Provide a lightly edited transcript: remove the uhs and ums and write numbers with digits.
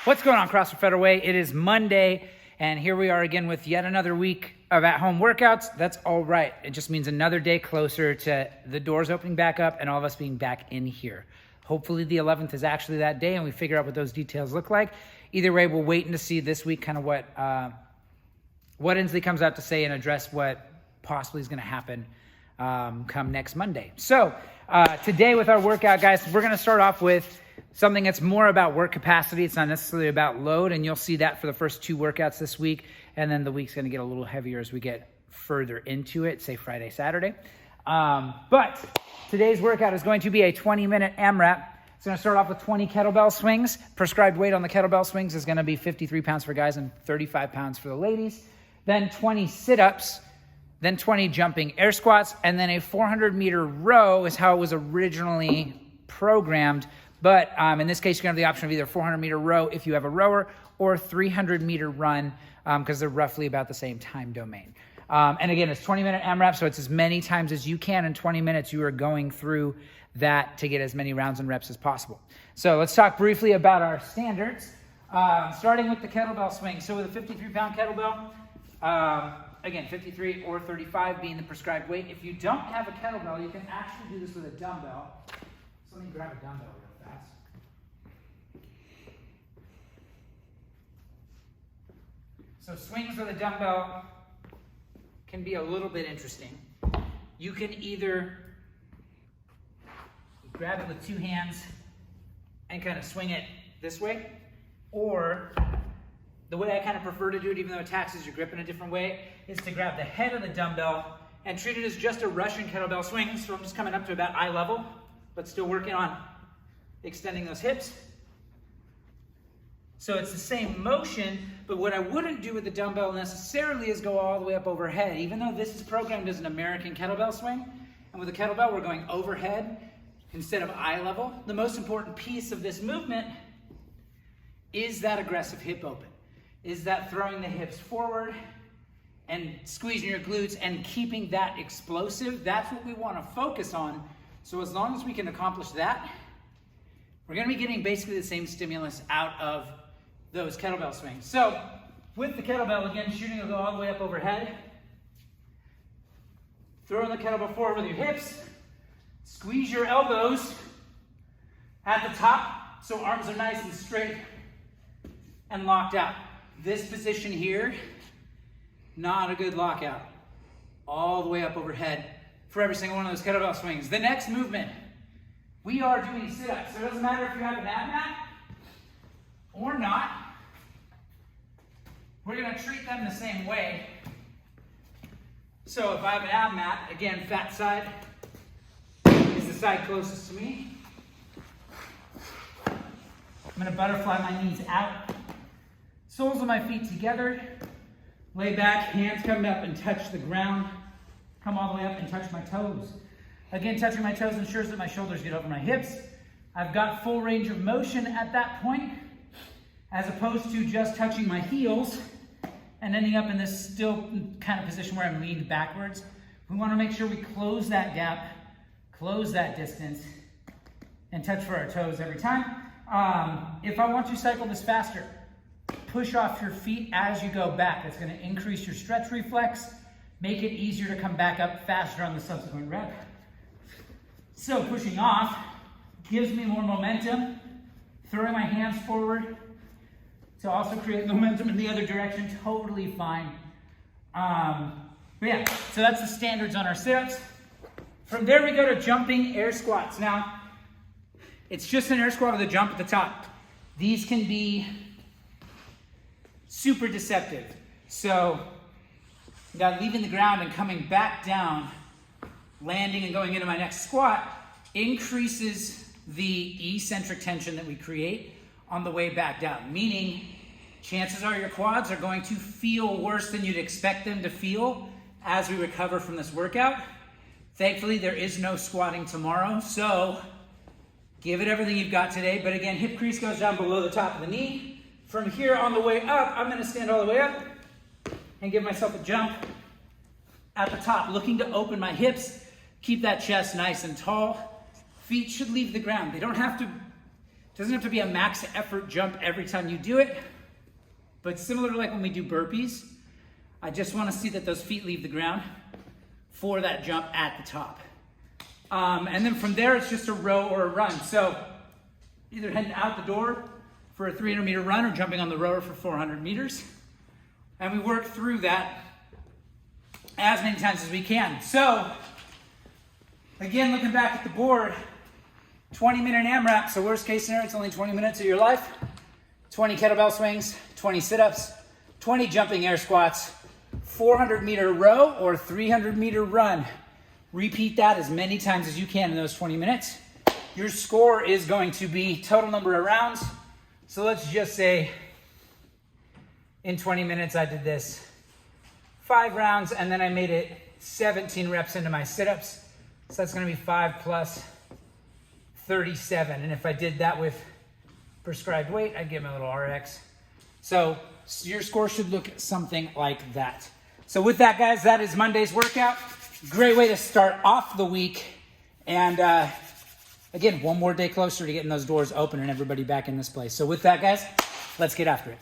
What's going on, CrossFit Federal Way? It is Monday, and here we are again with yet another week of at-home workouts. That's all right. It just means another day closer to the doors opening back up and all of us being back in here. Hopefully the 11th is actually that day, and we figure out what those details look like. Either way, we'll wait to see this week kind of what Inslee comes out to say and address what possibly is going to happen come next Monday. So today with our workout, guys, we're going to start off with something that's more about work capacity. It's not necessarily about load, and you'll see that for the first two workouts this week, and then the week's going to get a little heavier as we get further into it, say Friday, Saturday. But today's workout is going to be a 20-minute AMRAP. It's going to start off with 20 kettlebell swings. Prescribed weight on the kettlebell swings is going to be 53 pounds for guys and 35 pounds for the ladies. Then 20 sit-ups, then 20 jumping air squats, and then a 400-meter row is how it was originally programmed. But in this case, you're going to have the option of either 400-meter row if you have a rower or 300-meter run because they're roughly about the same time domain. And again, it's 20-minute AMRAP, so it's as many times as you can in 20 minutes. You are going through that to get as many rounds and reps as possible. So let's talk briefly about our standards, starting with the kettlebell swing. So with a 53-pound kettlebell, again, 53 or 35 being the prescribed weight. If you don't have a kettlebell, you can actually do this with a dumbbell. So let me grab a dumbbell real fast. So swings with a dumbbell can be a little bit interesting. You can either grab it with two hands and kind of swing it this way, or the way I kind of prefer to do it, even though it taxes your grip in a different way, is to grab the head of the dumbbell and treat it as just a Russian kettlebell swing. So I'm just coming up to about eye level, but still working on extending those hips. So it's the same motion, but what I wouldn't do with the dumbbell necessarily is go all the way up overhead, even though this is programmed as an American kettlebell swing. And with a kettlebell, we're going overhead instead of eye level. The most important piece of this movement is that aggressive hip open, is that throwing the hips forward and squeezing your glutes and keeping that explosive. That's what we want to focus on. So as long as we can accomplish that, we're going to be getting basically the same stimulus out of those kettlebell swings. So with the kettlebell, again, shooting will go all the way up overhead. Throwing the kettlebell forward with your hips. Squeeze your elbows at the top so arms are nice and straight and locked out. This position here, not a good lockout. All the way up overhead for every single one of those kettlebell swings. The next movement, we are doing sit-ups. So it doesn't matter if you have an ab mat or not. We're going to treat them the same way. So if I have an ab mat, again, fat side is the side closest to me. I'm going to butterfly my knees out. Soles of my feet together. Lay back, hands come up and touch the ground. Come all the way up and touch my toes. Again, touching my toes ensures that my shoulders get over my hips. I've got full range of motion at that point, as opposed to just touching my heels and ending up in this still kind of position where I'm leaned backwards. We want to make sure we close that gap, close that distance, and touch for our toes every time. If I want to cycle this faster, push off your feet as you go back. That's going to increase your stretch reflex, make it easier to come back up faster on the subsequent rep. So pushing off gives me more momentum. Throwing my hands forward to also create momentum in the other direction, totally fine. But yeah, so that's the standards on our sit-ups. From there we go to jumping air squats. Now, it's just an air squat with a jump at the top. These can be super deceptive. So that leaving the ground and coming back down, landing and going into my next squat increases the eccentric tension that we create on the way back down. Meaning, chances are your quads are going to feel worse than you'd expect them to feel as we recover from this workout. Thankfully, there is no squatting tomorrow, so give it everything you've got today. But again, hip crease goes down below the top of the knee. From here on the way up, I'm going to stand all the way up and give myself a jump at the top, looking to open my hips, keep that chest nice and tall. Feet should leave the ground. They don't have to Doesn't have to be a max effort jump every time you do it, but similar to like when we do burpees, I just want to see that those feet leave the ground for that jump at the top. And then from there, it's just a row or a run. So either heading out the door for a 300-meter run or jumping on the rower for 400 meters. And we work through that as many times as we can. So again, looking back at the board, 20-minute AMRAP. So worst case scenario, it's only 20 minutes of your life. 20 kettlebell swings, 20 sit-ups, 20 jumping air squats, 400-meter row or 300-meter run. Repeat that as many times as you can in those 20 minutes. Your score is going to be total number of rounds. So let's just say in 20 minutes I did this 5 rounds and then I made it 17 reps into my sit-ups. So that's going to be 5 plus 37. And if I did that with prescribed weight, I'd get my little RX. So your score should look something like that. So with that, guys, that is Monday's workout. Great way to start off the week. And again, one more day closer to getting those doors open and everybody back in this place. So with that, guys, let's get after it.